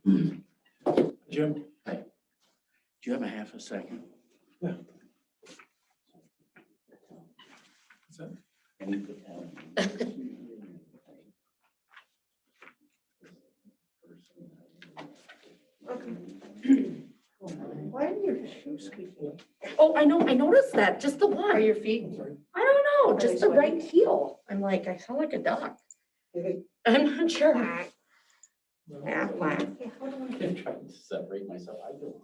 Jim? Hi. Do you have a half a second? Yeah. What's that? I need to tell Why are your shoes squeaking? Oh, I know, I noticed that, just the Are one. your feet? I don't know, Are just they the right heel. I'm like, I sound like a duck. I'm not sure. Yeah, flat. I'm trying to separate myself. I don't.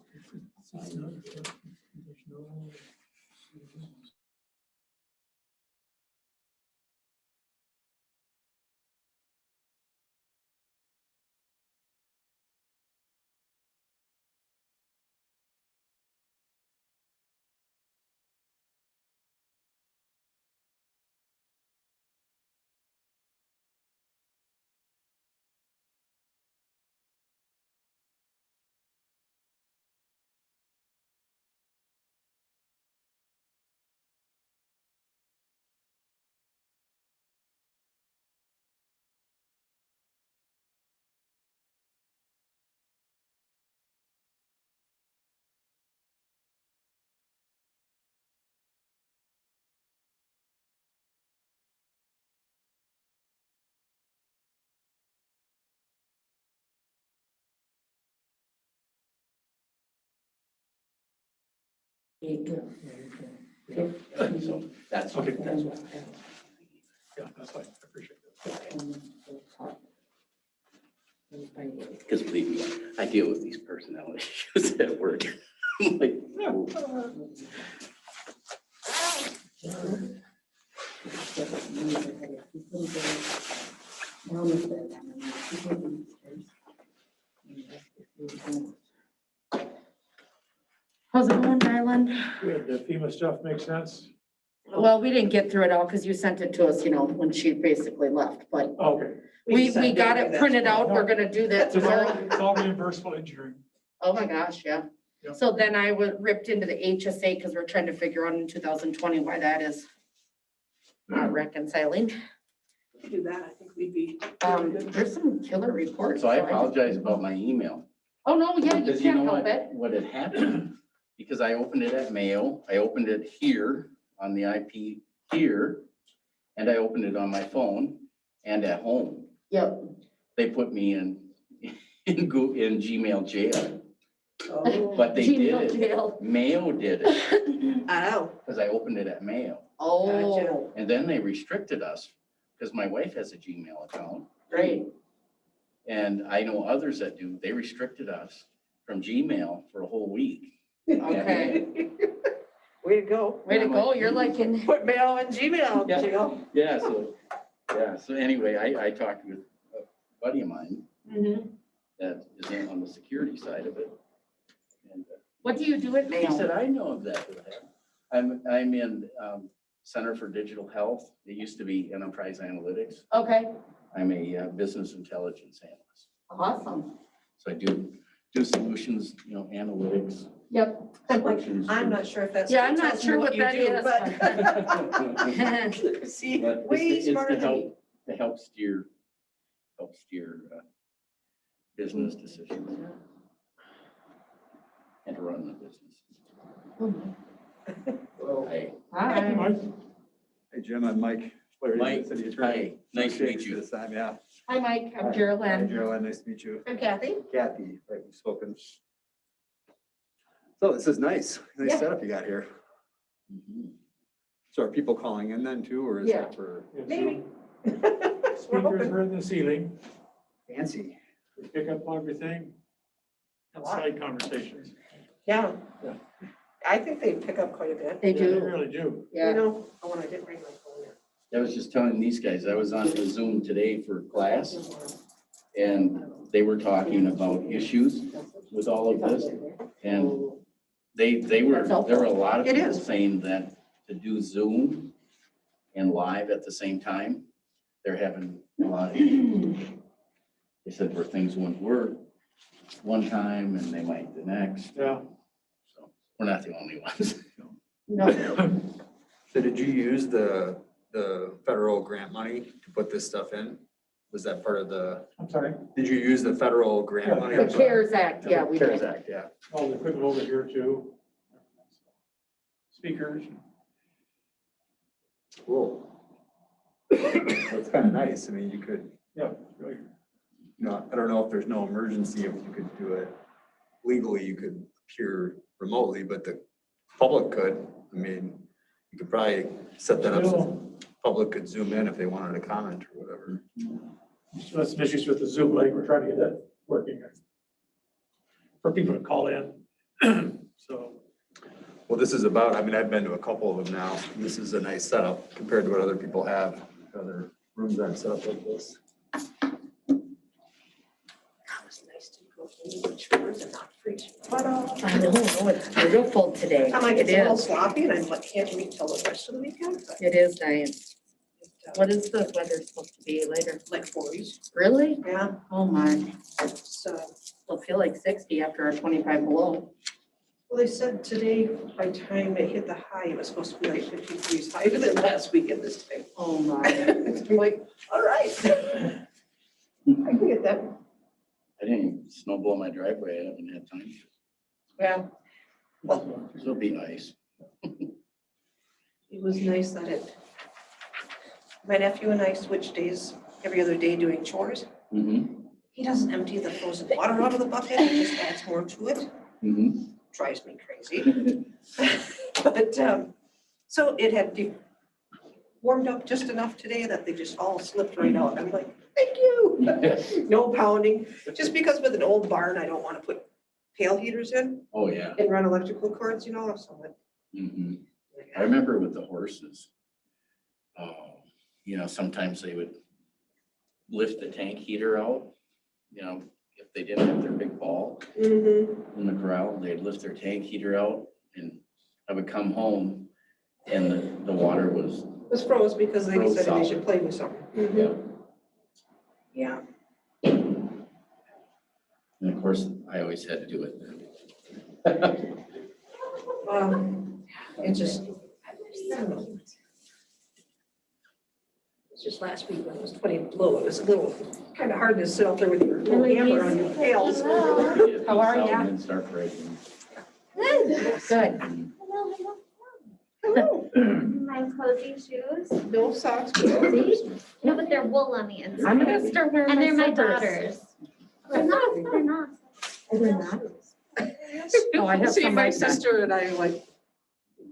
There's no- So that's Okay. that's what. Yeah, that's fine. I appreciate that. Because believe me, I deal with these personnel issues at work. I'm like, no. How's it going, Ryland? Good, the FEMA stuff makes sense? Well, we didn't get through it all because you sent it to us, you know, when she basically left, but Okay. we got it printed out. We're gonna do that tomorrow. It's all reimbursable engineering. Oh my gosh, yeah. Yeah. So then I was ripped into the HSA because we're trying to figure out in 2020 why that is not reconciling. If you do that, I think we'd be. There's some killer reports. So I apologize about my email. Oh, no, yeah, you Because you can't know help it. what had happened? Because I opened it at Mayo, I opened it here on the IP here, and I opened it on my phone and at home. Yep. They put me in Gmail jail, Oh. but they did Gmail it. jail. Mayo did it Oh. because I opened it at Mayo. Oh, And then they restricted us because my wife has a Gmail account. great. And I know others that do, they restricted us from Gmail for a whole week. Okay. Way to go. Way to go. You're like in, Put mail in Gmail, Yeah. Jill. So anyway, I talked with a buddy of mine Mhm. that is on the security side of it. And What do you do at he said, Mayo? I know exactly what happened. I'm in Center for Digital Health. It used to be Enterprise Analytics. Okay, I'm a business intelligence analyst. awesome. So I do solutions, analytics. Yep. solutions I'm for- not sure if that's. Yeah, I'm not tells me sure what you that do, is, but- See, But way it's smarter to than me. help steer business decisions and to run the business. Hey, Hi. Mike? Hey, Jim, I'm Mike. Flaherty, Mike, City Attorney. hi, nice to meet Associated you. This time, yeah. Hi, Mike. I'm Hi, Geraldine. Geraldine, nice to meet you. I'm Kathy. Kathy, right, we've spoken. So this is nice. Nice Yeah. setup you got here. Mhm. So are people calling in then too, or is Yeah. that for Yeah, so Maybe. We're Speakers hoping. are in the ceiling. fancy? We pick up everything. A lot. Side conversations. Yeah. Yeah. I think they pick up quite a bit. They Yeah, They do. really do. You Yeah. know, oh, when I didn't bring my phone in. I was just telling these guys, I was on the Zoom today for class, and they were talking about issues with all of this. And there were a lot of It people is. saying that to do Zoom and live at the same time, they're having a lot of issues. They said where things wouldn't work one time and they might the next. Yeah. So we're not the only ones. No. So did you use the federal grant money to put this stuff in? Was that part of the, I'm sorry, did you use the federal grant money? The CARES Act, yeah, we CARES did. Act, yeah. all the equipment over here too. Speakers. Cool. That's kind of nice. I mean, you could, Yeah. Really. I don't know if there's no emergency, if you could do it legally, you could appear remotely, but the public could. I mean, you could probably set that up so the public could zoom in if they wanted to comment or whatever. So that's some issues with the Zoom link. We're trying to get that working for people to call in. So, Well, this is about, I mean, I've been to a couple of them now. and This is a nice setup compared to what other people have. Other rooms aren't set up like this. It's nice to go through the chores and not freeze your butt off. I know, it's beautiful today. I'm like, It it's a little is, sloppy and I'm like, can't wait till the rest of the weekend, but it is nice. it, What is the weather supposed to be later? like 40s. Really? Yeah, Oh my, so, it'll feel like 60 after our 25 below. well, they said today, by the time it hit the high, it was supposed to be like 50 degrees higher than last weekend this time. Oh my. I'm like, all right. I can get that. I didn't snow blow my driveway. I haven't had time. Yeah, So it'll be nice. It was nice that my nephew and I switched days every other day doing chores. Mm-hmm, He doesn't empty the frozen water out of the bucket, he just adds more to it. mm-hmm. Drives me crazy. But, so it had warmed up just enough today that they just all slipped right out. I'm like, thank you. No pounding, just because with an old barn, I don't want to put pail heaters in Oh, yeah. and run electrical cords, so Mm-hmm. I remember with the horses. Sometimes they would lift the tank heater out, if they didn't have their big ball Mm-hmm. in the corral, they'd lift their tank heater out and I would come home and the water was, It was froze because they Froze decided they solid. should play with something. yeah. Yeah. And of course, I always had to do it. It just, I don't know. It's just last week when it was 20 below, it was a little kind of hard to sit out there with your little hammer on your pails. How are ya? And then start breaking. good. Hello, Hello. my cozy shoes. No socks. See? No, but they're wool on the inside. I'm gonna start wearing And my they're my slippers. daughters. They're not, they're not. Oh, they're not? Oh, I have See, some my like that. sister and I like,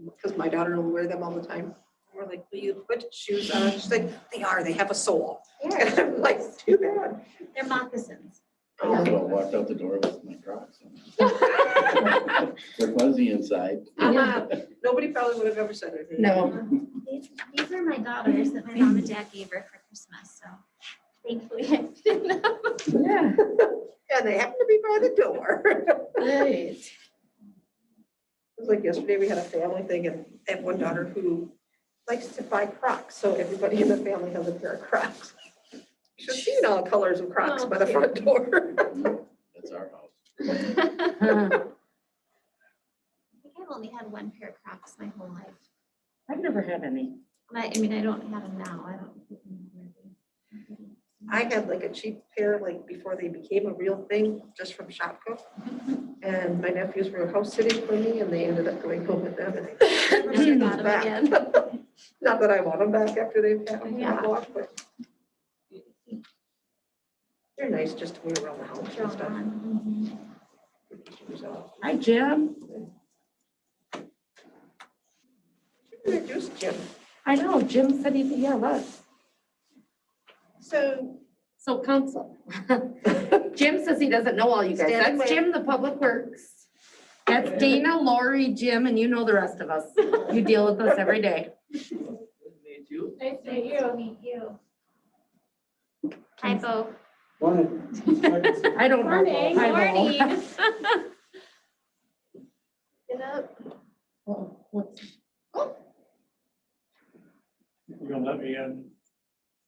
because my daughter will wear them all the time. We're like, will you put shoes on? She's like, they have a sole. And They're, I'm like, too bad. they're moccasins. I walked out the door with my Crocs on. They're fuzzy inside. Nobody probably would have ever said it. No, These are my daughters that my mom and dad gave her for Christmas, so thankfully I didn't know. yeah, And they happen to be by the door. right. It was like yesterday, we had a family thing and I have one daughter who likes to buy Crocs, so everybody in the family has a pair of Crocs. She's seen all colors of Crocs by the front door. That's our house. I think I've only had one pair of Crocs my whole life. I've never had any. I mean, I don't have them now. I don't. I had like a cheap pair, like before they became a real thing, just from Shopko. And my nephews were house sitting for me and they ended up going home with them and I never seen Got those 'em back. again. Not that I want them back after they've had them Yeah. off, but they're nice just to wear around the house They're and all stuff. gone. So, Hi, Jim. introduce Jim. I know, Jim said yeah, look. So, So council. Jim says he doesn't know all you guys. Standing That's by. Jim, the public works. That's Dana, Lori, Jim, and you know the rest of us. You deal with us every day. Nice to meet you. Hi, Bo. I don't know. Morning. I know. Morning. Get up. Oh, what's You gonna let me in?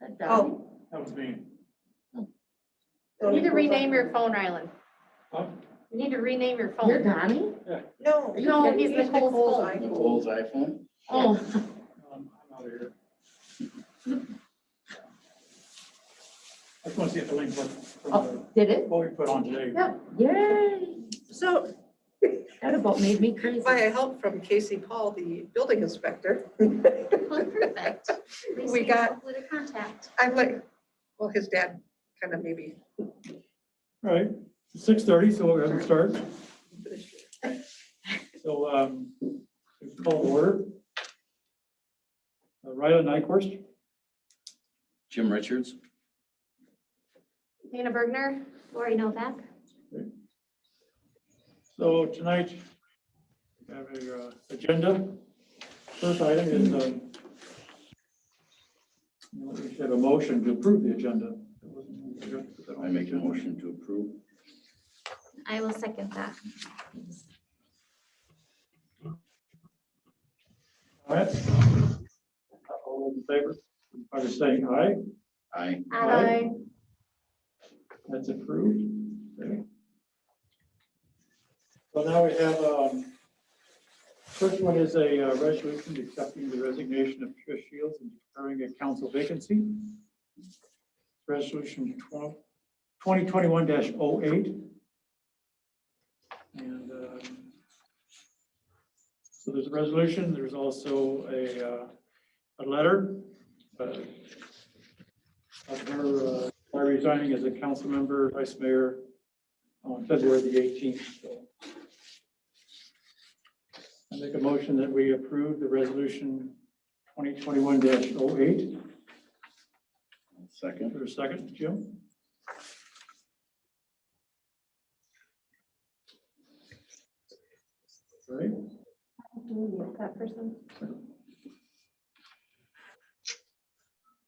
that done? oh. That was me. You need to rename your phone, Rylan. Huh? You need to rename your You're phone. Donnie? No. No, he's Nicole's phone. iPhone. Nicole's iPhone. Oh, I'm out of here. I just want to see if the link worked from Oh, did it? what we put on today. Yep. Yay. So That about made me crazy. by a help from Casey Paul, the building inspector, Well, perfect. At least We you got- know who to contact. I'm like, well, his dad kind of maybe. All right, 6:30, so we'll go ahead and start. So, call to order. Ryland Nyquist, Jim Richards, Dana Bergner. Lori Novak. so tonight, we have a agenda. First item is, we should have a motion to approve the agenda. I make a motion to approve. I will second that. All right. All those in favor, by saying aye, Aye. Aye. That's approved. Okay. So now we have, first one is a resolution accepting the resignation of Trish Shields and declaring a council vacancy. Resolution 2021-08. And so there's a resolution, there's also a letter of her resigning as a council member, vice mayor on February the 18th. So I make a motion that we approve the resolution 2021-08. Second. For a second, Jim? All right. That person.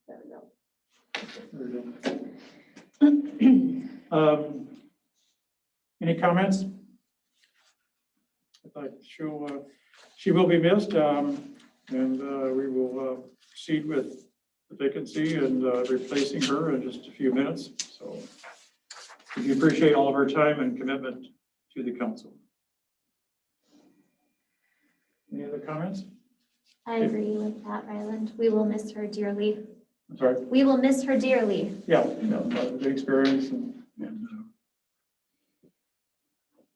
There we go. Any comments? I thought she will be missed, and we will proceed with the vacancy and replacing her in just a few minutes. So we appreciate all of her time and commitment to the council. Any other comments? I agree with that, Ryland. We will miss her dearly. I'm sorry. We will miss her dearly. Yeah, the experience and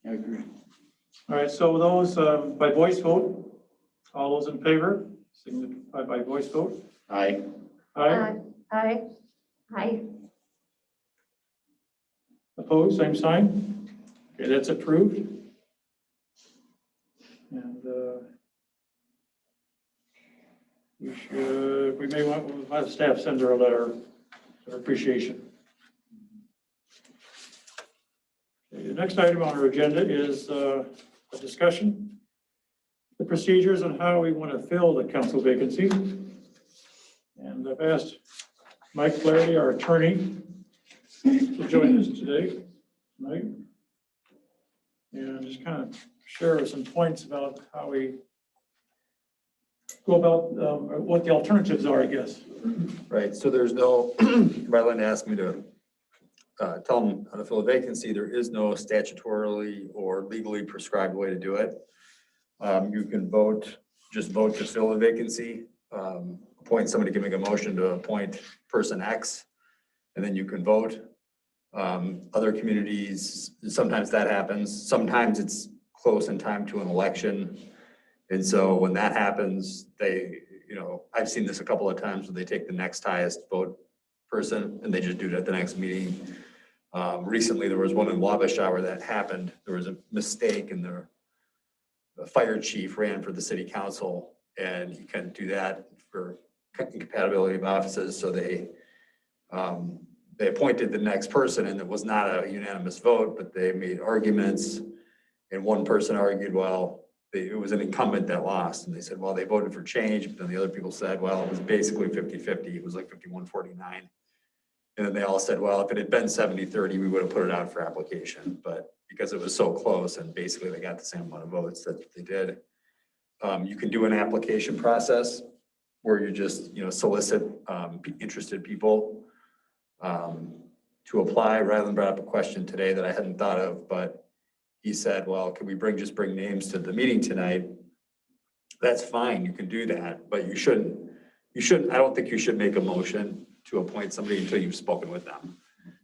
I agree. all right, so those by voice vote, all those in favor, signify by voice vote. Aye. Aye. Aye. Hi. Opposed, same sign. Okay, that's approved. And we may want, we'll have staff send her a letter of appreciation. Okay, the next item on our agenda is a discussion, the procedures on how we want to fill the council vacancy. And I've asked Mike Flaherty, our attorney, to join us today, right? And just kind of share some points about how we go about what the alternatives are, I guess. Right, so there's no, Ryland asked me to tell them how to fill a vacancy. There is no statutorily or legally prescribed way to do it. You can just vote to fill a vacancy, appoint somebody, can make a motion to appoint person X, and then you can vote. Other communities, sometimes that happens. Sometimes it's close in time to an election. And so when that happens, I've seen this a couple of times where they take the next highest vote person and they just do it at the next meeting. Recently, there was one in Wabasha where that happened. There was a mistake and the fire chief ran for the city council and he couldn't do that for incompatibility of offices. So they appointed the next person and it was not a unanimous vote, but they made arguments. And one person argued, well, it was an incumbent that lost. And they said, well, they voted for change. But then the other people said, well, it was basically 50-50. It was like 51-49. And then they all said, well, if it had been 70-30, we would have put it out for application. But because it was so close and basically they got the same amount of votes that they did. You can do an application process where you just, solicit interested people to apply. Ryland brought up a question today that I hadn't thought of, but he said, well, can we just bring names to the meeting tonight? That's fine, you can do that, but you shouldn't, I don't think you should make a motion to appoint somebody until you've spoken with them.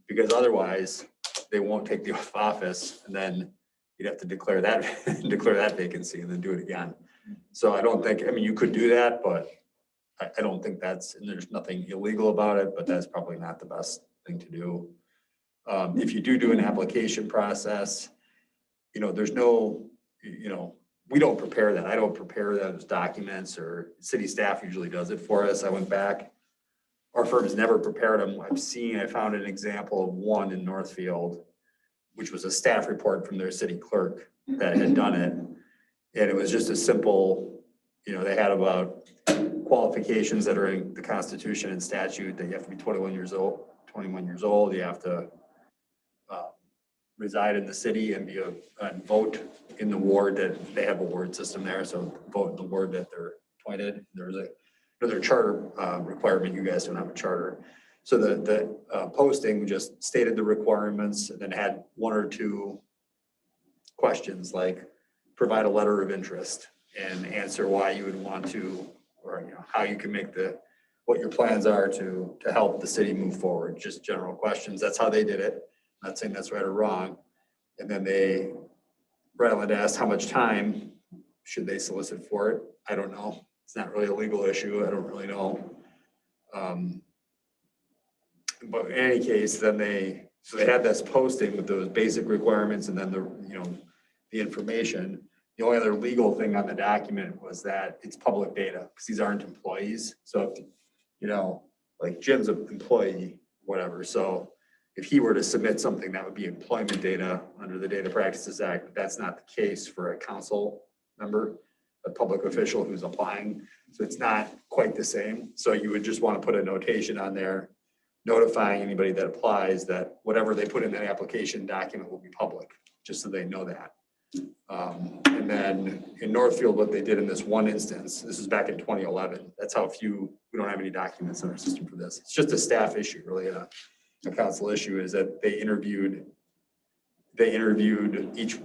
because otherwise they won't take the oath of office, and then you'd have to declare that, declare that vacancy and then do it again. So I don't think, I mean, you could do that, but I don't think that's, and there's nothing illegal about it, but that's probably not the best thing to do. If you do an application process, there's no, we don't prepare that. I don't prepare those documents, or city staff usually does it for us. I went back. Our firm's never prepared them. I found an example of one in Northfield, which was a staff report from their city clerk that had done it. And it was just a simple, they had about qualifications that are in the Constitution and statute, that you have to be 21 years old. You have to reside in the city and and vote in the ward that they have a ward system there. So vote in the ward that they're appointed. There's another charter requirement. You guys don't have a charter. So the posting just stated the requirements and then had one or two questions like provide a letter of interest and answer why you would want to, or how you can make what your plans are to help the city move forward. Just general questions. That's how they did it. Not saying that's right or wrong. And then Ryland asked how much time should they solicit for it. I don't know. It's not really a legal issue. I don't really know. But in any case, then they had this posting with those basic requirements and then the information. The only other legal thing on the document was that it's public data because these aren't employees. So, like Jim's an employee, whatever. So if he were to submit something, that would be employment data under the Data Practices Act, but that's not the case for a council member, a public official who's applying. So it's not quite the same. So you would just want to put a notation on there notifying anybody that applies that whatever they put in that application document will be public, just so they know that. And then in Northfield, what they did in this one instance, this is back in 2011. That's how we don't have any documents in our system for this. It's just a staff issue, really, a council issue, is that they interviewed each,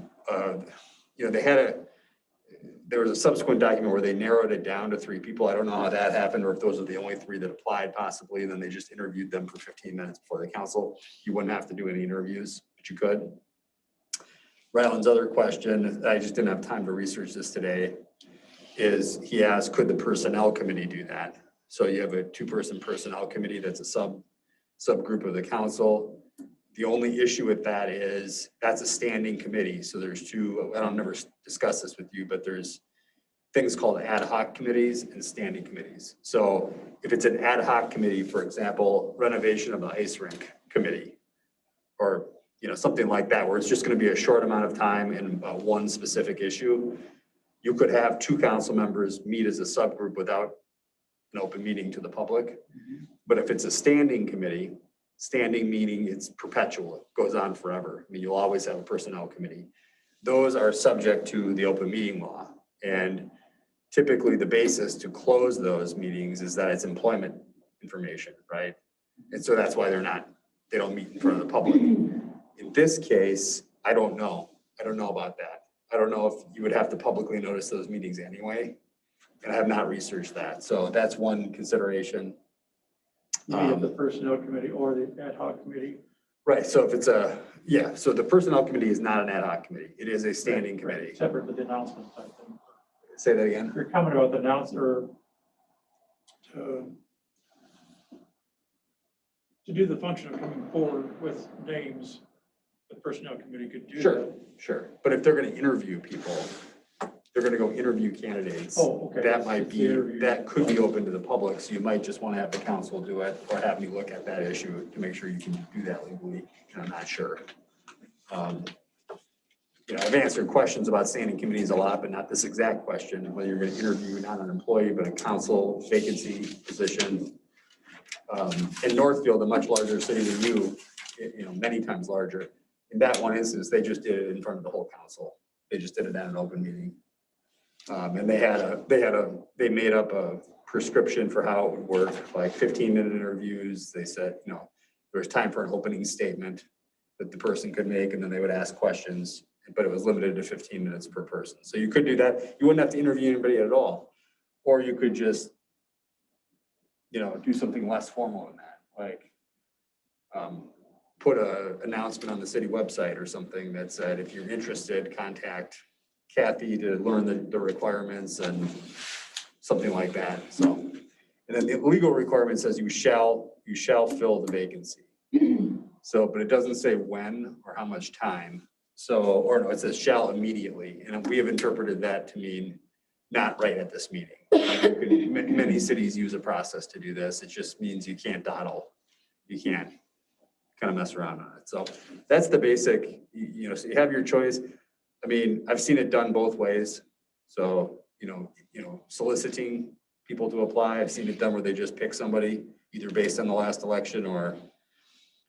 there was a subsequent document where they narrowed it down to 3 people. I don't know how that happened, or if those are the only 3 that applied possibly, and then they just interviewed them for 15 minutes before the council. You wouldn't have to do any interviews, but you could. Ryland's other question, I just didn't have time to research this today, is he asked, could the personnel committee do that? So you have a 2-person personnel committee that's a subgroup of the council. The only issue with that is that's a standing committee. So there's 2, I don't never discuss this with you, but there's things called ad hoc committees and standing committees. So if it's an ad hoc committee, for example, renovation of the ice rink committee, or something like that, where it's just going to be a short amount of time and one specific issue, you could have 2 council members meet as a subgroup without an open meeting to the public. But if it's a standing committee, standing meaning it's perpetual, it goes on forever. I mean, you'll always have a personnel committee. Those are subject to the open meeting law. And typically the basis to close those meetings is that it's employment information, right? And so that's why they don't meet in front of the public. In this case, I don't know. I don't know about that. I don't know if you would have to publicly notice those meetings anyway. And I have not researched that. So that's one consideration. Either the personnel committee or the ad hoc committee. Right, so if it's so the personnel committee is not an ad hoc committee. It is a standing committee. Separate with the announcement type thing. Say that again. You're comment about the announcer to do the function of coming forward with names, the personnel committee could do that. Sure. But if they're going to interview people, they're going to go interview candidates. Oh, okay. That could be open to the public. So you might just want to have the council do it or have me look at that issue to make sure you can do that legally. And I'm not sure. I've answered questions about standing committees a lot, but not this exact question, whether you're going to interview not an employee, but a council vacancy position. In Northfield, a much larger city than you, many times larger. In that one instance, they just did it in front of the whole council. They just did it at an open meeting. And they made up a prescription for how it would work, like 15-minute interviews. They said, there's time for an opening statement that the person could make, and then they would ask questions, but it was limited to 15 minutes per person. So you could do that. You wouldn't have to interview anybody at all. Or you could just, do something less formal than that, like put a announcement on the city website or something that said, if you're interested, contact Kathy to learn the requirements and something like that, so. And then the legal requirement says you shall fill the vacancy. So, but it doesn't say when or how much time. So, or no, it says shall immediately, and we have interpreted that to mean not right at this meeting. Many cities use a process to do this. It just means you can't dawdle. You can't kind of mess around on it. So that's the basic, you know, so you have your choice. I mean, I've seen it done both ways. So, you know, soliciting people to apply. I've seen it done where they just pick somebody either based on the last election, or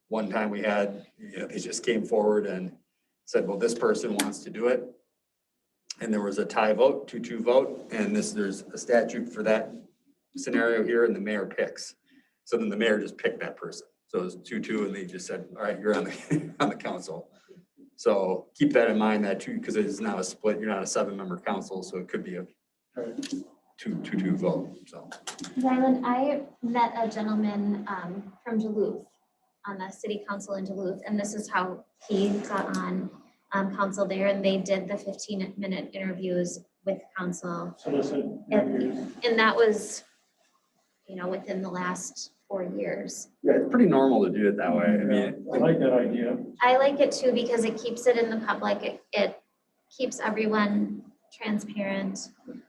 one time we had, you know, they just came forward and said, well, this person wants to do it. And there was a tie vote, 2-2 vote, and there's a statute for that scenario here, and the mayor picks. So then the mayor just picked that person. So it was 2-2, and they just said, all right, you're on the on the council. So keep that in mind, that too, because it is now a split. You're not a 7-member council, so it could be a 2-2 vote. So Ryland, I met a gentleman from Duluth on the city council in Duluth, and this is how he got on council there, and they did the 15-minute interviews with council. Solicit interviews. And that was, you know, within the last 4 years. yeah, it's pretty normal to do it that way. I mean, I like that idea. I like it too because it keeps it in the public. It keeps everyone transparent. You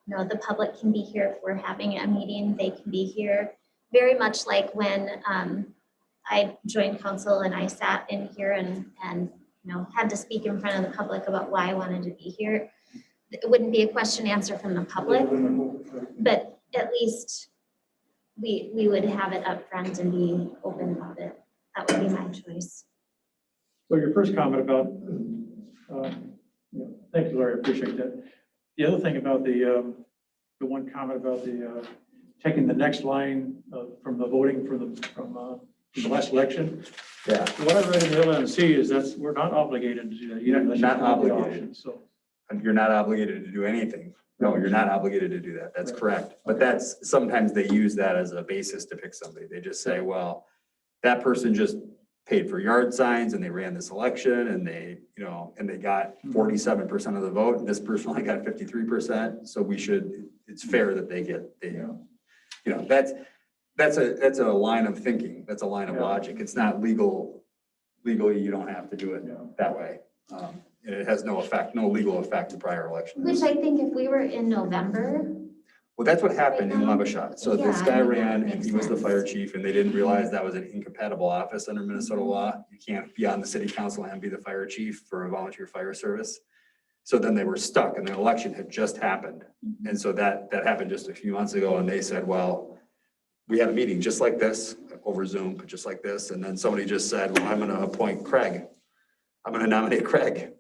know, the public can be here if we're having a meeting, they can be here. Very much like when I joined council and I sat in here and you know, had to speak in front of the public about why I wanted to be here. It wouldn't be a question answer from the public, but at least we would have it up front and be open about it. That would be my choice. So your first comment about, thank you, Larry, I appreciate that. The other thing about the one comment about the taking the next line from the voting from the last election. yeah, What I read in the LNC is we're not obligated to do that. You don't- Not obligated. So, you're not obligated to do anything. No, you're not obligated to do that. That's correct. But that's, sometimes they use that as a basis to pick somebody. They just say, well, that person just paid for yard signs and they ran this election and they, you know, and they got 47% of the vote, and this person only got 53%. So it's fair that they get, you know, that's a line of thinking. That's a line of logic. It's not legally, you don't have to do it that way. And it has no legal effect to prior elections. Which I think if we were in November, Well, that's what happened in Levashat. So this Yeah, guy I mean, ran that and makes he was the sense. fire chief, and they didn't realize that was an incompatible office under Minnesota law. You can't be on the city council and be the fire chief for a volunteer fire service. So then they were stuck, and the election had just happened. And so that happened just a few months ago, and they said, well, we had a meeting just like this over Zoom, but just like this. And then somebody just said, well, I'm going to appoint Craig. I'm going to nominate Craig.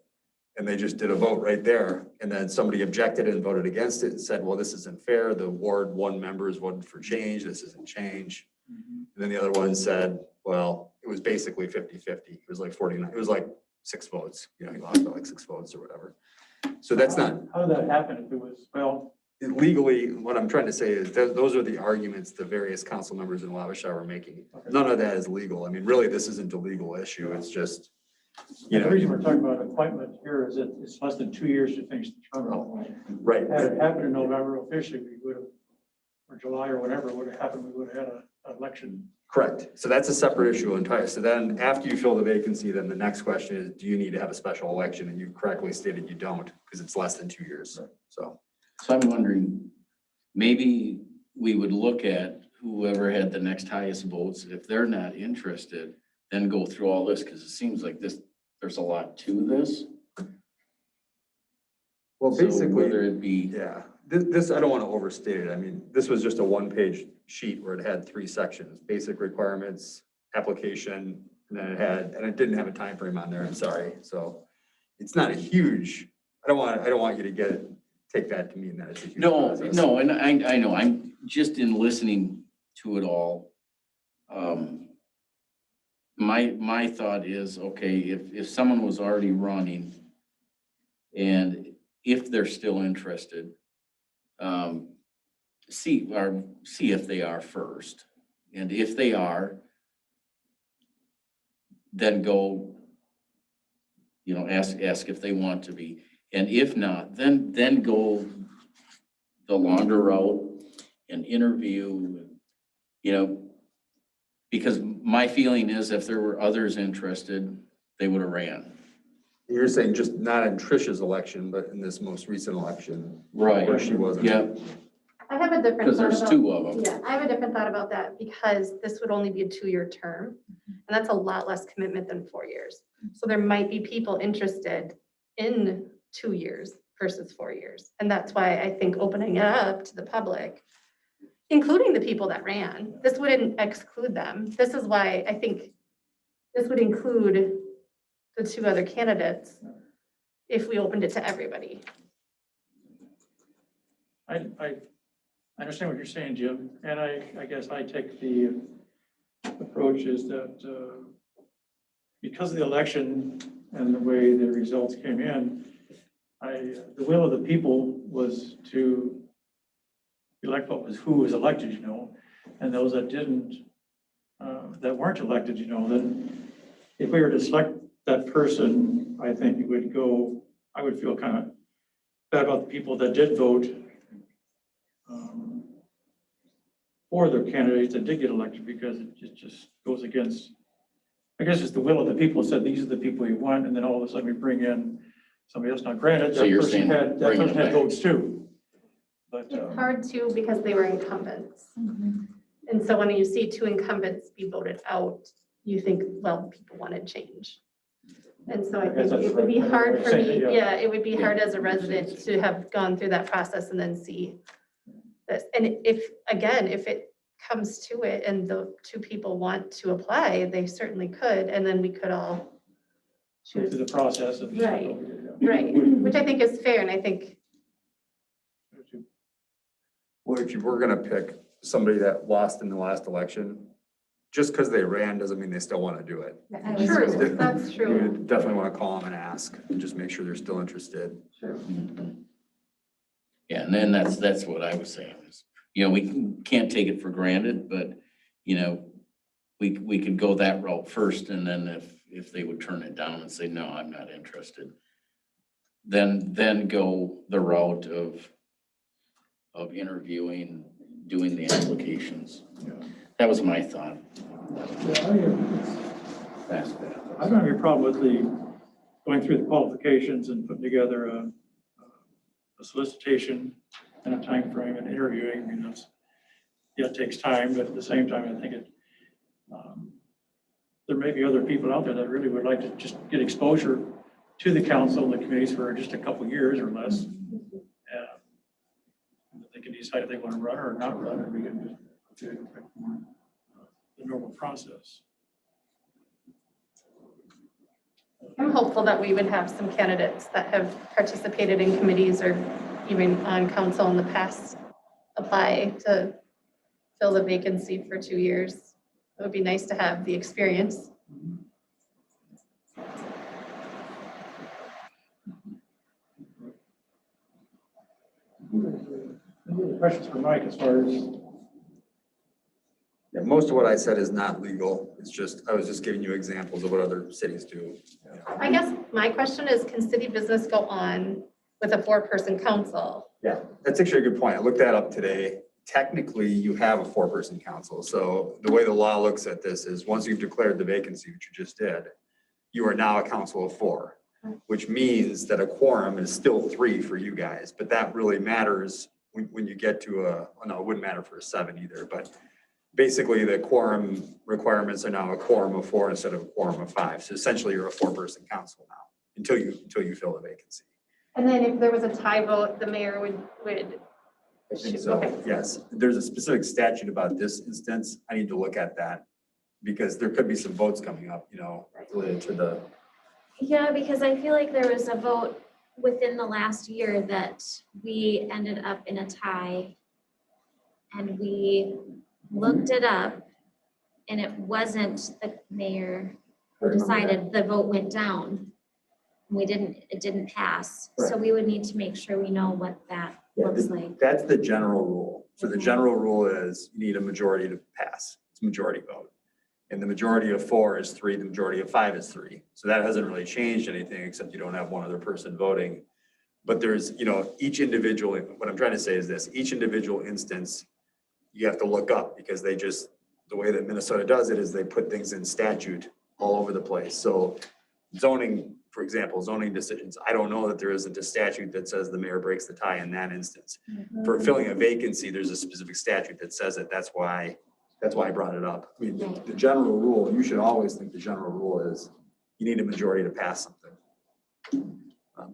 And they just did a vote right there. And then somebody objected and voted against it and said, well, this isn't fair. The Ward 1 members voted for change. This isn't change. And then the other one said, well, it was basically 50-50. It was like 49. It was like 6 votes. You know, he lost by like 6 votes or whatever. So that's not how did that happen if it was, well, legally. What I'm trying to say is those are the arguments the various council members in Levashat were making. None of that is legal. I mean, really, this isn't a legal issue. It's just, you the know, reason we're talking about appointment here is that it's less than 2 years to finish the term. right. Had it happened in November officially, we would have, or July or whatever would have happened, we would have had an election. Correct. So that's a separate issue entirely. So then after you fill the vacancy, then the next question is, do you need to have a special election? And you correctly stated you don't, because it's less than 2 years. So, So I'm wondering, maybe we would look at whoever had the next highest votes. If they're not interested, then go through all this, because it seems like there's a lot to this. well, So basically, whether it be, yeah, this, I don't want to overstate it. I mean, this was just a 1-page sheet where it had 3 sections: basic requirements, application, and then it didn't have a time frame on there. I'm sorry. So it's not a huge, I don't want you to take that to mean that it's a huge process. no, and I know, I'm just in listening to it all. My thought is, okay, if someone was already running and if they're still interested, see if they are first. And if they are, then go, ask if they want to be. And if not, then go the longer route and interview, because my feeling is if there were others interested, they would have ran. You're saying just not in Trish's election, but in this most recent election Right. where she wasn't. Yeah, I have a different because thought there's about. two of them. Yeah, I have a different thought about that because this would only be a 2-year term. And that's a lot less commitment than 4 years. So there might be people interested in 2 years versus 4 years. And that's why I think opening it up to the public, including the people that ran, this wouldn't exclude them. This is why I think this would include the 2 other candidates if we opened it to everybody. I understand what you're saying, Jim, and I guess I take the approach is that because of the election and the way the results came in, the will of the people was to elect who was elected, and those that didn't, that weren't elected, then if we were to select that person, I think I would feel kind of bad about the people that did vote for the candidates that did get elected, because it just goes against, I guess it's the will of the people said, these are the people you want, and then all of a sudden we bring in somebody else. Now granted, So that you're person saying had bring it back. votes too. But, It's hard too because they were incumbents. And so when you see 2 incumbents be voted out, you think, well, people wanted change. And so I I guess think that's it would be right. hard for Saying me, that, yeah. yeah, it would be hard as a resident to have gone through that process and then see this. And if it comes to it and the 2 people want to apply, they certainly could, and then we could all go choose. through the process of. Right. Right, which I think is fair, and I think, Well, if you were gonna pick somebody that lost in the last election, just because they ran doesn't mean they still want to do it. true, that's You true. would definitely want to call them and ask and just make sure they're still interested. Yeah, and then that's what I was saying is, we can't take it for granted, but, we could go that route first, and then if they would turn it down and say, no, I'm not interested, then go the route of interviewing, doing the applications. That was my thought. Fast path. I don't have any problem with going through the qualifications and putting together a solicitation and a time frame and interviewing. It takes time, but at the same time, I think there may be other people out there that really would like to just get exposure to the council and the committees for just a couple years or less. They can decide if they want to run or not run, and we can just do the normal process. I'm hopeful that we would have some candidates that have participated in committees or even on council in the past apply to fill the vacancy for 2 years. It would be nice to have the experience. Any other questions for Mike as far as? Yeah, most of what I said is not legal. It's just, I was just giving you examples of what other cities do. I guess my question is, can city business go on with a 4-person council? Yeah, that's actually a good point. I looked that up today. Technically, you have a 4-person council. So the way the law looks at this is once you've declared the vacancy, which you just did, you are now a council of 4, which means that a quorum is still 3 for you guys. But that really matters when you get to no, it wouldn't matter for a 7 either, but basically the quorum requirements are now a quorum of 4 instead of a quorum of 5. So essentially you're a 4-person council now until you fill the vacancy. And then if there was a tie vote, the mayor would. I think so, Okay. yes. There's a specific statute about this instance. I need to look at that because there could be some votes coming up, related to the, Yeah, because I feel like there was a vote within the last year that we ended up in a tie. And we looked it up and it wasn't the mayor who decided, the vote went down. It didn't pass. So we would need to make sure we know what that Yeah, looks like. that's the general rule. So the general rule is you need a majority to pass. It's a majority vote. And the majority of 4 is 3, the majority of 5 is 3. So that hasn't really changed anything, except you don't have one other person voting. But there's, each individual, what I'm trying to say is this, each individual instance, you have to look up because the way that Minnesota does it is they put things in statute all over the place. So zoning, for example, zoning decisions, I don't know that there isn't a statute that says the mayor breaks the tie in that instance. For filling a vacancy, there's a specific statute that says it. That's why I brought it up. I mean, the general rule, you should always think the general rule is you need a majority to pass something.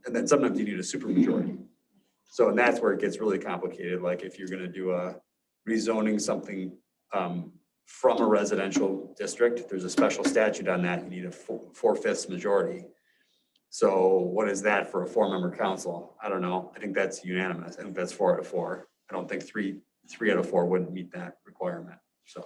And then sometimes you need a supermajority. So, and that's where it gets really complicated. Like if you're gonna do a rezoning something from a residential district, there's a special statute on that. You need a 4/5 majority. So what is that for a 4-member council? I don't know. I think that's unanimous. I think that's 4 out of 4. I don't think three out of 4 wouldn't meet that requirement. So,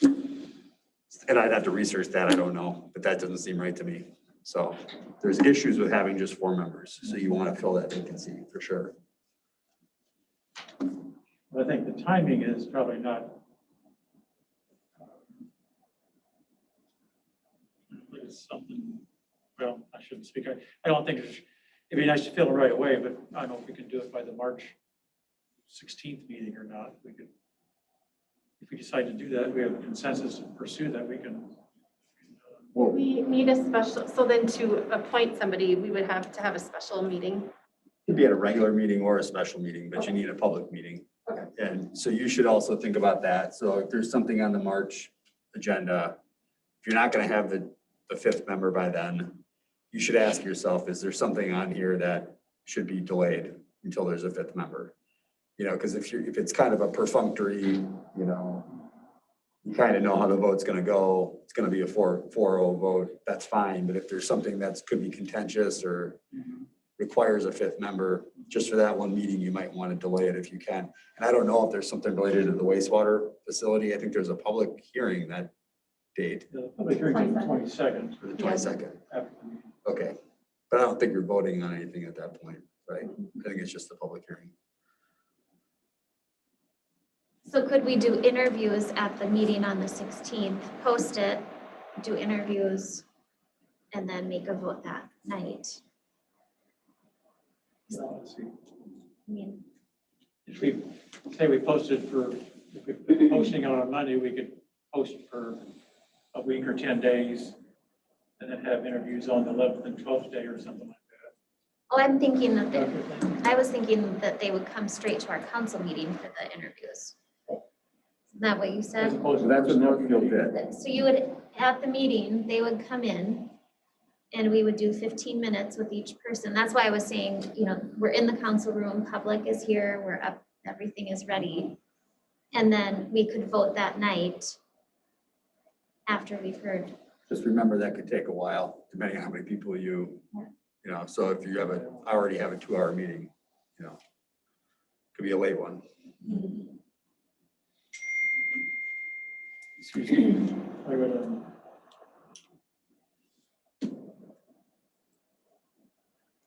and I'd have to research that. I don't know, but that doesn't seem right to me. So there's issues with having just 4 members. So you want to fill that vacancy for sure. I think the timing is probably not. It's something, well, I shouldn't speak. I don't think it'd be nice to fill it right away, but I don't know if we can do it by the March 16th meeting or not. We could, if we decide to do that, we have a consensus to pursue that, we can. We need a special, so then to appoint somebody, we would have to have a special meeting. It'd be at a regular meeting or a special meeting, but you need a public meeting. Okay. And so you should also think about that. So if there's something on the March agenda, if you're not going to have the 5th member by then, you should ask yourself, is there something on here that should be delayed until there's a 5th member? Because if it's kind of a perfunctory, you kind of know how the vote's going to go. It's going to be a 4-0 vote. That's fine. But if there's something that could be contentious or requires a 5th member, just for that one meeting, you might want to delay it if you can. And I don't know if there's something related to the wastewater facility. I think there's a public hearing that date, The public hearing is the 22nd. for the 22nd. after the meeting. Okay. But I don't think you're voting on anything at that point, right? I think it's just the public hearing. So could we do interviews at the meeting on the 16th, post it, do interviews, and then make a vote that night? Let's see. I mean, If we say we posted if we're posting on a Monday, we could post for a week or 10 days and then have interviews on the 11th and 12th day or something like oh, I'm thinking that that. I was thinking that they would come straight to our council meeting for the interviews. Isn't that what you As said? opposed to That's what personal Northfield meeting. did. So you would, at the meeting, they would come in and we would do 15 minutes with each person. That's why I was saying, we're in the council room, public is here, we're up, everything is ready. And then we could vote that night after we've heard. Just remember that could take a while, depending on how many people so if you already have a 2-hour meeting, could be a late one. Excuse me. I would,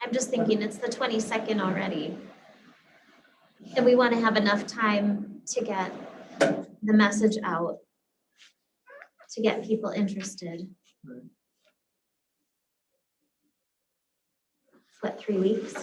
I'm just thinking it's the 22nd already. And we want to have enough time to get the message out, to get people interested. Right. What, 3 weeks?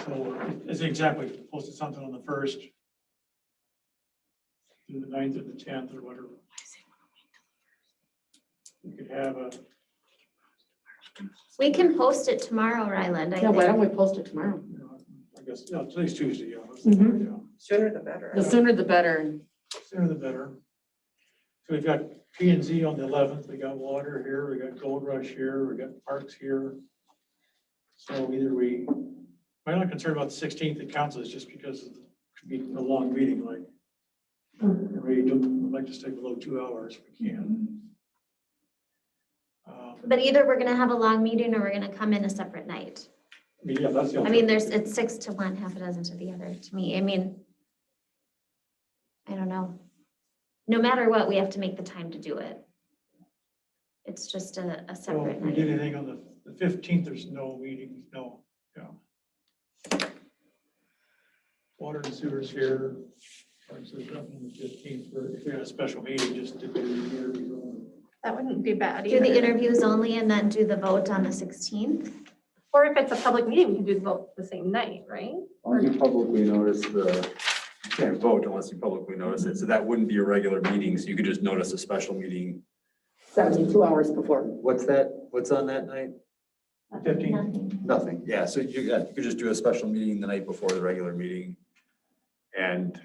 so as an example, we posted something on the 1st, through the 9th or the 10th or whatever. We could have a, We can post it tomorrow, Ryland, I Yeah, why don't think. we post it tomorrow? I guess, today's Tuesday, yeah. Mhm. Yeah. Sooner the better. The sooner the better. Sooner the better. So we've got P and Z on the 11th, we got water here, we got Gold Rush here, we got parks here. So either I'm not concerned about the 16th at council, it's just because it could be a long meeting, like. We would like to stay below 2 hours if we can. But either we're gonna have a long meeting or we're gonna come in a separate night. Yeah, that's the. I mean, it's 6 to 1, half a dozen to the other, to me. I mean, I don't know. No matter what, we have to make the time to do it. It's just a So if separate we did night. anything on the The 15th, there's no meeting, no, yeah. Water and sewers here. So there's nothing on the 15th, for if we had a special meeting, just to do the interview. That wouldn't be bad Do the either. interviews only and then do the vote on the 16th? Or if it's a public meeting, we can do the vote the same night, right? Or you publicly notice you can't vote unless you publicly notice it, so that wouldn't be a regular meeting, so you could just notice a special meeting. 72 hours before. What's on that night? 15th. Nothing. Nothing, yeah, so you could just do a special meeting the night before the regular meeting. And,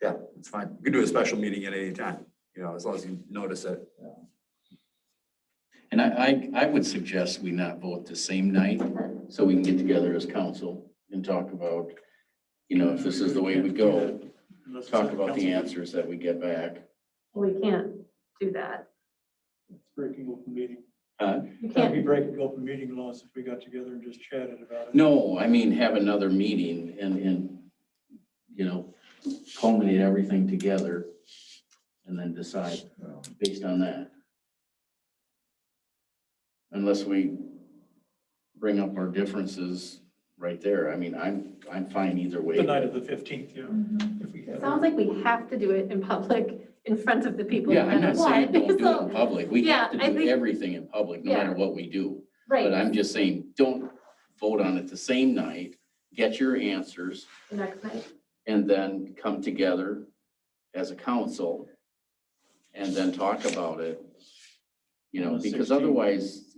yeah, it's fine, you could do a special meeting at any time, as long as you notice it. And I would suggest we not vote the same night, so we can get together as council and talk about, if this is the way we go, Unless it's talk at about the council. answers that we get back. We can't do that. It's breaking open meeting. You Can't be can't, breaking open meeting laws if we got together and just chatted about it. No, I mean, have another meeting and culminate everything together and then decide based on that. Unless we bring up our differences right there. I mean, I'm fine either way. The night of the 15th, yeah. If we it have- sounds like we have to do it in public, in front of the people. Yeah, no I'm matter not saying what. don't do it So- in public. We have Yeah, to I do think- everything in public, no Yeah. matter what we do. But Right, I'm just saying, don't vote on it the same night, get your answers, the next night. and then come together as a council and then talk about it. On the Because 16th. otherwise,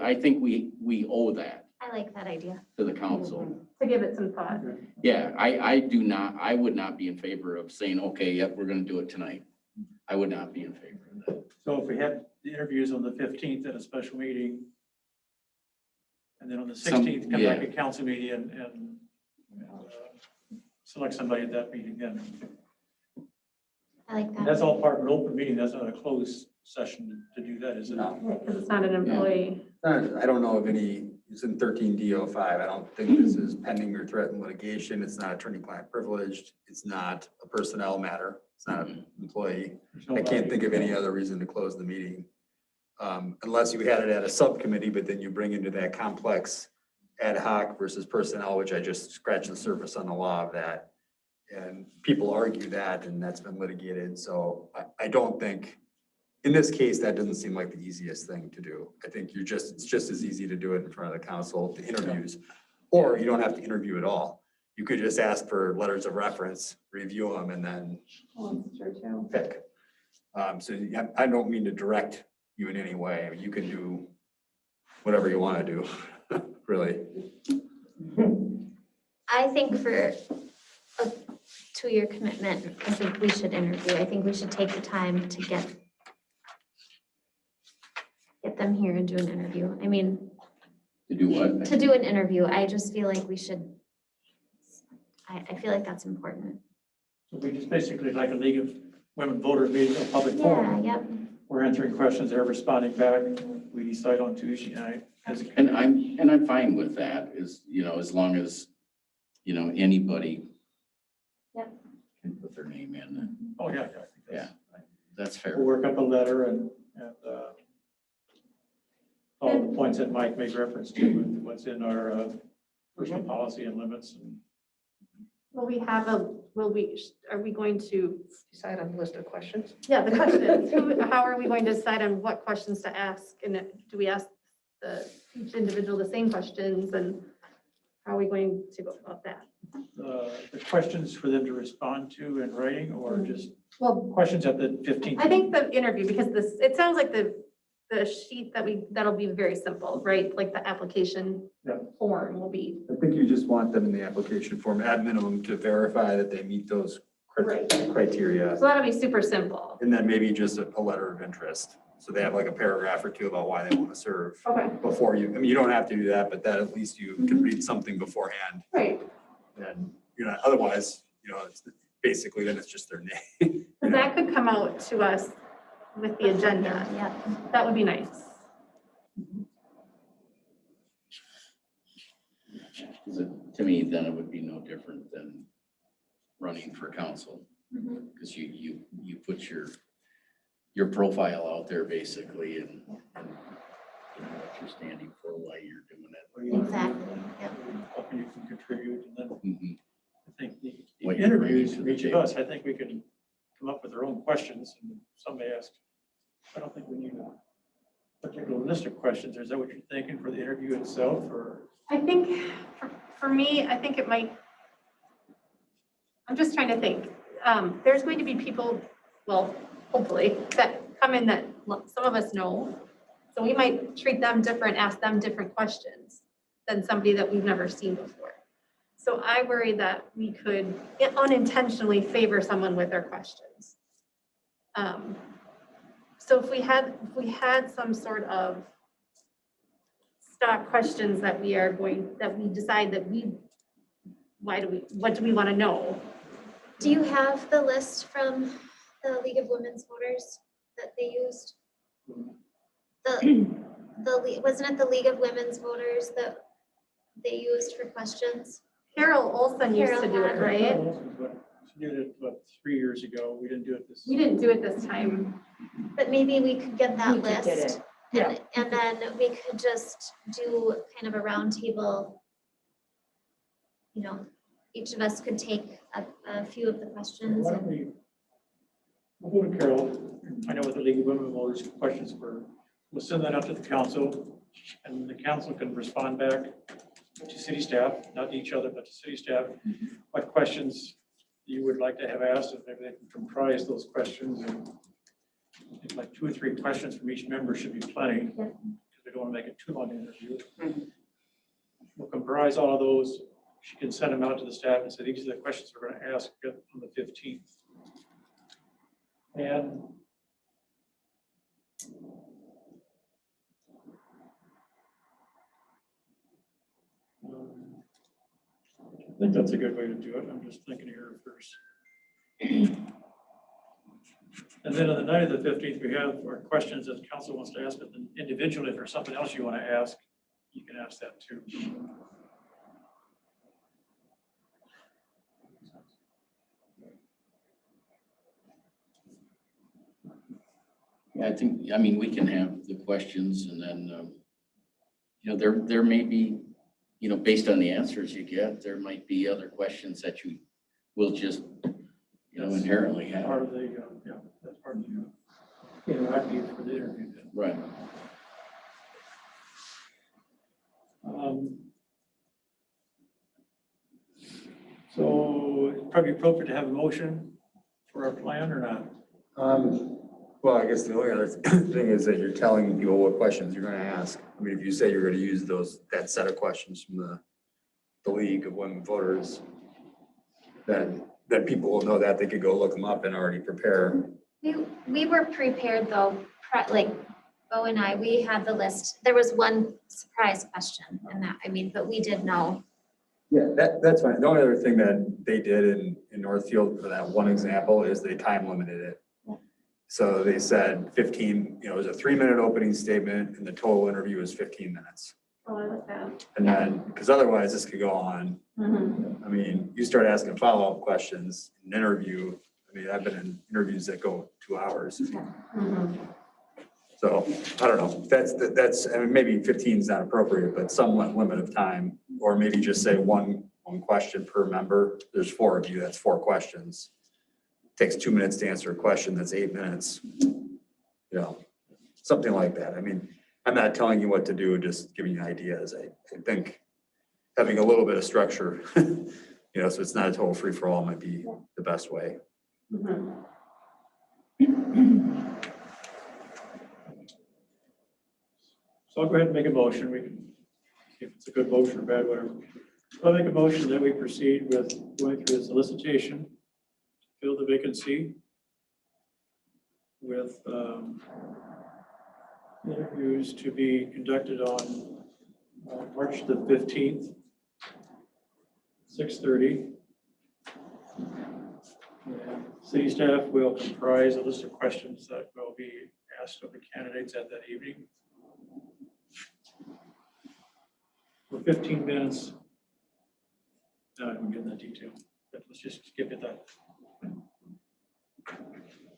I think we owe that I like that idea. to the council. To give it some thought. Yeah, I would not be in favor of saying, okay, yep, we're gonna do it tonight. I would not be in favor of that. So if we had the interviews on the 15th at a special meeting, and then on the 16th, come back yeah. at council meeting and select somebody at that meeting then. I like That's that. all part of an open meeting. That's not a closed session to do that, is it? No. Because it's not an employee. I don't know of any, it's in 13D05, I don't think this is pending or threatened litigation, it's not attorney-client privileged, it's not a personnel matter, it's not an employee. There's no I can't lobby. think of any other reason to close the meeting. Unless you had it at a subcommittee, but then you bring into that complex ad hoc versus personnel, which I just scratched the surface on the law of that. And people argue that, and that's been litigated, so I don't think, in this case, that doesn't seem like the easiest thing to do. I think it's just as easy to do it in front of the council, the interviews, or you don't have to interview at all. You could just ask for letters of reference, review them, and then Oh, that's true too. pick. So I don't mean to direct you in any way. I mean, you can do whatever you want to do, really. I think for a 2-year commitment, I think we should interview. I think we should take the time to get them here and do an interview. I mean, To do what? to do an interview, I just feel like we should, I feel like that's important. So we just basically like a League of Women Voters meeting, a public Yeah, forum. yep. We're answering questions, they're responding back. We decide on Tuesday night. as a And I'm fine with that, as long as, anybody Yep. can put their name in. Oh, yeah, yeah. I think that's- That's We'll fair. work up a letter and all the points that Mike made reference to, with what's in our personal policy and limits. And Are we going to, Decide on the list of questions. yeah, the questions, how are we going to decide on what questions to ask? And do we ask each individual the same questions, and how are we going to go about that? the questions for them to respond to in writing, or just Well, questions at the 15th? I think the interview, because it sounds like the sheet that'll be very simple, right? Like the application Yeah. form will be. I think you just want them in the application form at minimum to verify that they meet those Right. criteria. So that'll be super simple. And then maybe just a letter of interest. So they have like a paragraph or two about why they want to serve Okay, before you don't have to do that, but that at least you can read something beforehand. right. And, otherwise, it's basically then it's just their name. So that could come out to us with the agenda. Yep. That would be nice. 'Cause to me, then it would be no different than running for council. Mhm. Because you put your profile out there basically and what you're standing for, why you're doing it. what do you- Exactly, yep. How can you can contribute, and then Mhm. I think the What you're bringing interviews to from the each of table. us, I think we can come up with our own questions, and somebody asked, I don't think we need a particular list of questions, is that what you're thinking for the interview itself, or? I think, for me, I think it might, I'm just trying to think. There's going to be people, well, hopefully, that come in that some of us know. So we might treat them different, ask them different questions than somebody that we've never seen before. So I worry that we could unintentionally favor someone with their questions. So if we had some sort of stock questions that we decide that what do we want to know? Do you have the list from the League of Women's Voters that they used? Wasn't it the League of Women's Voters that they used for questions? Carol Olson used to do it, right? She did it, 3 years ago, we didn't do it this. We didn't do it this time. But maybe we could get that We could get list. it. And then we could just do kind of a roundtable. You know, each of us could take a few of the questions. Why don't we'll go to Carol, I know what the League of Women Voters questions were. We'll send that out to the council, and the council can respond back to city staff, not to each other, but to city staff. What questions you would like to have asked, and maybe they can comprise those questions. And I think like 2 or 3 questions from each member should be plenty, because we don't want to make it too long an interview. We'll comprise all of those. She can send them out to the staff and say, these are the questions we're going to ask on the 15th. And I think that's a good way to do it. I'm just thinking here first. And then on the night of the 15th, we have our questions that council wants to ask, but then individually, if there's something else you want to ask, you can ask that too. Yeah, I mean, we can have the questions and then, there may be, based on the answers you get, there might be other questions that you will just, inherently have. Part of the, yeah, that's part of the interactive for the interview then. Right. So it's probably appropriate to have a motion for our plan or not? Well, I guess the only other thing is that you're telling people what questions you're gonna ask. I mean, if you say you're gonna use that set of questions from the League of Women Voters, then people will know that they could go look them up and already prepare. We were prepared though, like Bo and I, we had the list. There was one surprise question in that, but we did know. Yeah, that's fine. The only other thing that they did in Northfield for that one example is they time limited it. So they said 15, it was a 3-minute opening statement and the total interview was 15 minutes. Oh, I like that. And then, because otherwise this could go on. I mean, you start asking follow-up questions, in an interview, I've been in interviews that go 2 hours. So, I don't know, that's, maybe 15 is not appropriate, but some limit of time, or maybe just say one question per member. There's 4 of you, that's 4 questions. Takes 2 minutes to answer a question, that's 8 minutes. Something like that. I'm not telling you what to do, just giving you ideas. I think having a little bit of structure, so it's not a total free-for-all might be the best way. So I'll go ahead and make a motion. We can see if it's a good motion or bad, whatever. I'll make a motion that we proceed with going through the solicitation, to fill the vacancy with interviews to be conducted on March the 15th, 6:30. And city staff will comprise a list of questions that will be asked of the candidates at that evening. For 15 minutes. No, I don't get that detail, but let's just skip it that.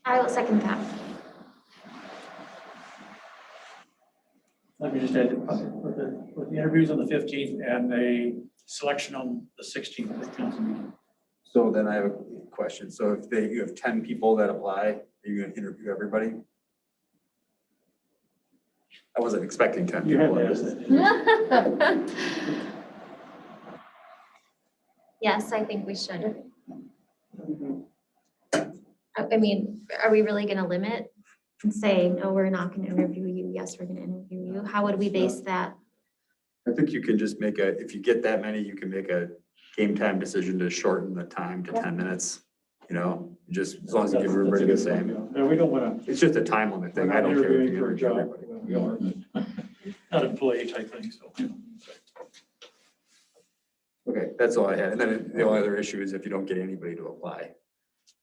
I will second that. let me just add, with the interviews on the 15th and a selection on the 16th of the council meeting. So then I have a question. So if you have 10 people that apply, are you gonna interview everybody? I wasn't expecting 10 You people. had to ask that. Yes, I think we should. I mean, are we really gonna limit and say, no, we're not gonna interview you, yes, we're gonna interview you? How would we base that? I think you can just make if you get that many, you can make a game time decision to shorten the time to 10 minutes. You know, just as long as you give everybody the same. Yeah, we don't want to. It's just a time limit thing. I don't care if you For a interview job. everybody. We are, not employee type thing, so. Okay, that's all I had. And then the only other issue is if you don't get anybody to apply.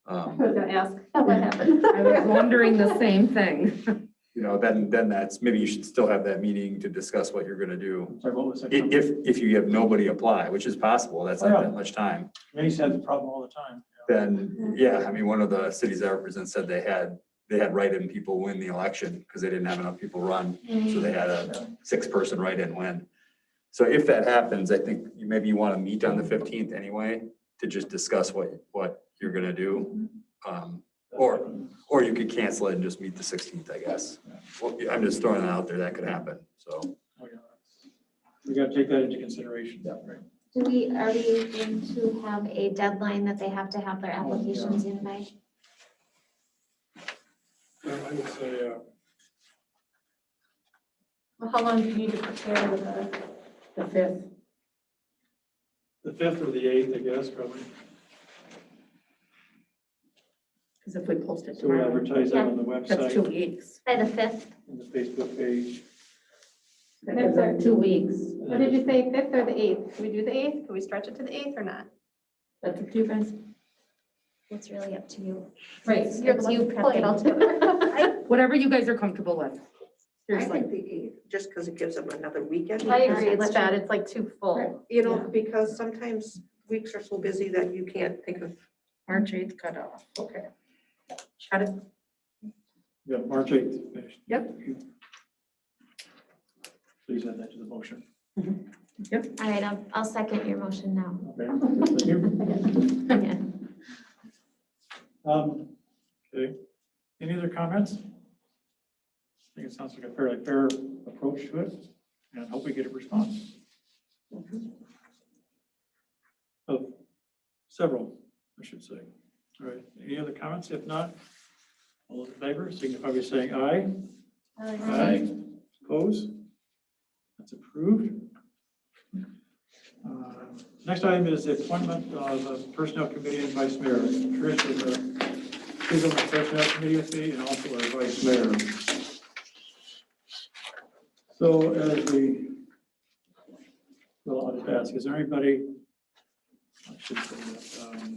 I was gonna ask, what happened? I was wondering the same thing. You know, then that's, maybe you should still have that meeting to discuss what you're gonna do. Sorry, what was that? If you have nobody apply, which is possible, that's not that much time, Committees have the problem all the time. then, yeah, I mean, one of the cities I represent said they had write-in people win the election because they didn't have enough people run. So they had a 6-person write-in win. So if that happens, I think maybe you want to meet on the 15th anyway to just discuss what you're gonna do. Or you could cancel it and just meet the 16th, I guess. Well, I'm just throwing that out there, that could happen, so. Oh, yeah. We got to take that into consideration. Right. Are we going to have a deadline that they have to have their applications in by? Well, I would say, Well, how long do you need to prepare the 5th? the 5th or the 8th, I guess, probably. Because if we post it So we tomorrow, advertise that on the that's 2 website, weeks. By the 5th? and the Facebook page. That's our 2 weeks. What did you say, 5th or the 8th? Can we do the 8th? Can we stretch it to the 8th or not? That's up to you guys. It's really up to you. Right, you're the It's one you pulling it all prepping. together. Whatever you guys are comfortable with. I Seriously. think the 8th, just because it gives them another weekend. I agree, it's bad, it's like too full. You know, Yeah. because sometimes weeks are so busy that you can't think of. March 8th cut off. Okay. Got it. Yeah, March 8th. finished. Yep. Please add that to the motion. All right, I'll second your motion now. Okay. Thank you. Yeah. Okay. Any other comments? I think it sounds like a fairly fair approach to it, and I hope we get a response. Of several, I should say. All right, any other comments? If not, all those in favor, signify by saying aye. Aye. Oppose? That's approved. Next item is the appointment of the Personnel Committee and Vice Mayor. Trish is on the Personnel Committee with me and also our Vice Mayor. So as well, I'll just ask, is there anybody, I should say that,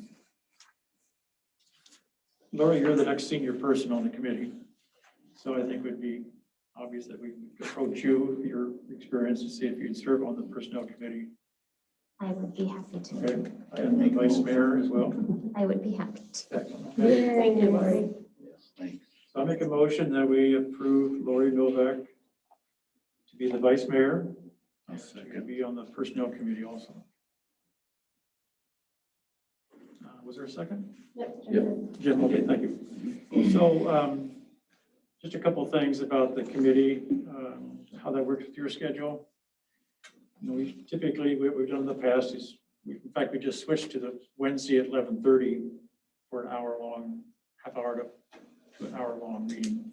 Laura, you're the next senior person on the committee. So I think it would be obvious that we approach you, your experience, to see if you'd serve on the Personnel Committee. I would be happy to. Okay, and the Vice Mayor as well. I would be happy to. Excellent. Okay. Thank you, Lori. Yes, thanks. So I make a motion that we approve Lori Novak to be the Vice Mayor. She could be on the Personnel Committee also. Was there a second? Yep. Jim, okay, thank you. So just a couple of things about the committee, how that works with your schedule. You know, we typically, what we've done in the past is, in fact, we just switched to the Wednesday at 11:30 for an hour-long, half hour to an hour-long meeting.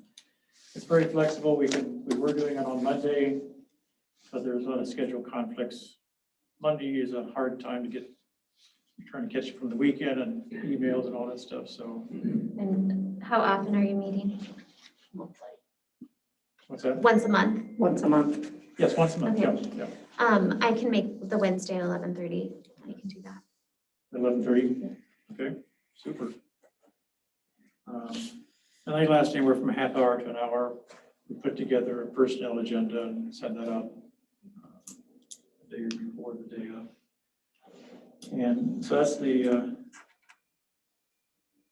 It's very flexible. We were doing it on Monday, but there's a lot of schedule conflicts. Monday is a hard time to get, you're trying to catch it from the weekend and emails and all that stuff, so. And how often are you meeting? What's that? Once a month? Once a month. Yes, once a month, yeah, Okay. yeah. I can make the Wednesday at 11:30. I can do that. 11:30, okay, super. And I last anywhere from a half hour to an hour. We put together a personnel agenda and send that out the day before, the day of. And so that's the,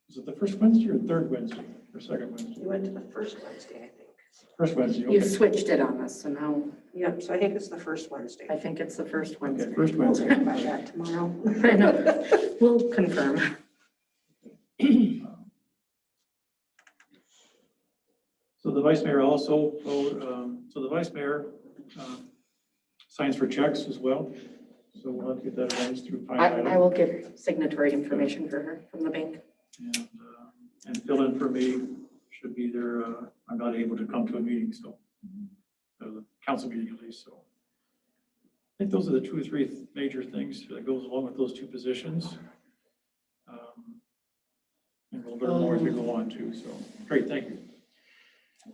is it the first Wednesday or third Wednesday or second Wednesday? You went to the first Wednesday, I think. First Wednesday, You okay. switched it on us, so now Yep, so I think it's the first Wednesday. I think it's the first Okay, Wednesday. first We'll Wednesday. verify that tomorrow. I know. We'll confirm. So the vice mayor also, so the vice mayor signs for checks as well. So we'll have to get that arranged through Pine I Island. will get signatory information for her from the bank. And fill in for me should be there. I'm not able to come to a meeting, so, the council meeting at least, so. I think those are the 2 or 3 major things that goes along with those 2 positions. And we'll learn more as we go on too, so, great, thank you.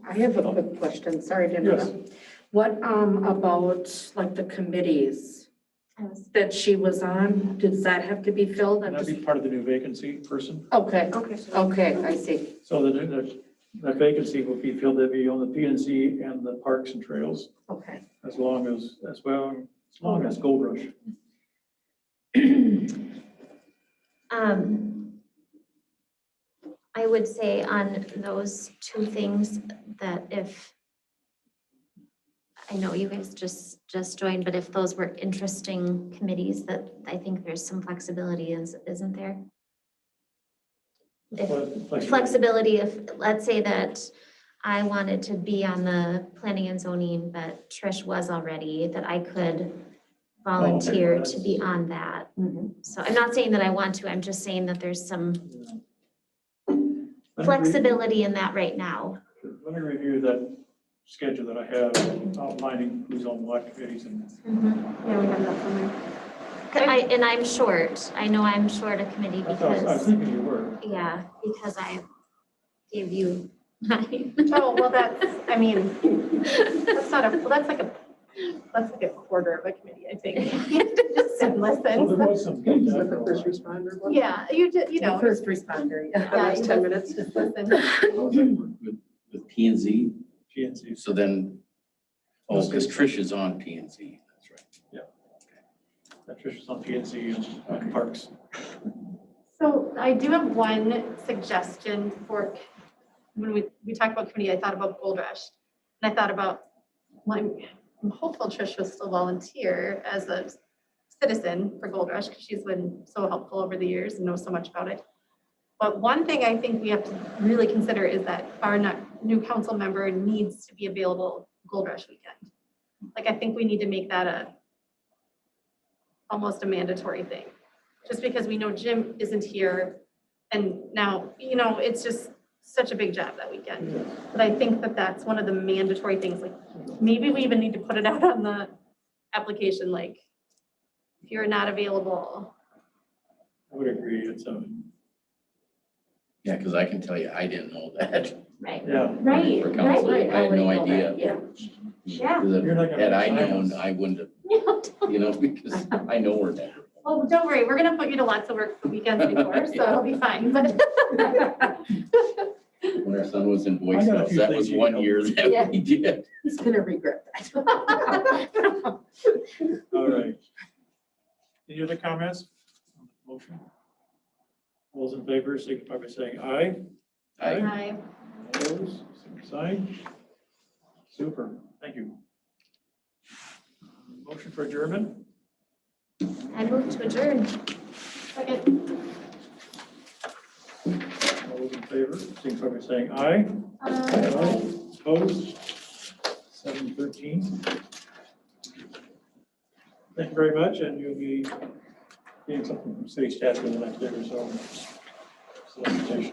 I have a quick question. Sorry to Yes. interrupt. What about like the committees I was, that she was on? Does that have to be filled? I'm And that'd just, be part of the new vacancy person. okay, Okay, so okay, I see. So that vacancy will be filled, that'll be on the P and Z and the parks and trails, Okay. as long as Gold Rush. I would say on those 2 things that if, I know you guys just joined, but if those were interesting committees, that I think there's some flexibility, isn't there? Flexibility if, let's say that I wanted to be on the planning and zoning, but Trish was already, that I could volunteer to be on that. So I'm not saying that I want to, I'm just saying that there's some flexibility in that right now. Let me review that schedule that I have outlining who's on what committees and. Yeah, we have that somewhere. And I'm short, I know I'm short a committee I was because, thinking you were. yeah, because I gave you mine. Oh, well, that's, I mean, that's not a, well, that's like a quarter of a committee, I think. Just sit and Well, there listen. was some. is that the first responder one? Yeah, you know. First responder. The last you 10 just- minutes? Just listen. With P and Z, GNC. so then, oh, because Trish is on P and Z, that's right. That Trish is on PNC and parks. So I do have one suggestion for, when we talk about committee, I thought about Gold Rush. And I thought about, well, I'm hopeful Trish will still volunteer as a citizen for Gold Rush because she's been so helpful over the years and knows so much about it. But one thing I think we have to really consider is that our new council member needs to be available Gold Rush weekend. Like, I think we need to make that almost a mandatory thing. Just because we know Jim isn't here and now, it's just such a big job that weekend. But I think that that's one of the mandatory things, like, maybe we even need to put it out on the application, like, if you're not available. I would agree, it's Yeah, because I can tell you, I didn't know that. Right. yeah. Right, For council, right. I had no idea. Yeah. Yeah. You're not gonna- Had I known, I wouldn't have, because I know we're there. Oh, don't worry, we're gonna put you to lots of work the weekends before, so it'll be fine, but. When our son was in Boy I got a Scouts, few that things was you one can year that we did. He's gonna regret that. All right. Any other comments? on the Motion? All those in favor, signify by saying aye. Hi. Opposed, same sign. Super, thank you. Motion for adjournment? I move to adjourn. Second. All those in favor, signify by saying aye. Opposed? 7:13. Thank you very much, and you'll be getting something from city staff in the next day or so. Solicitation.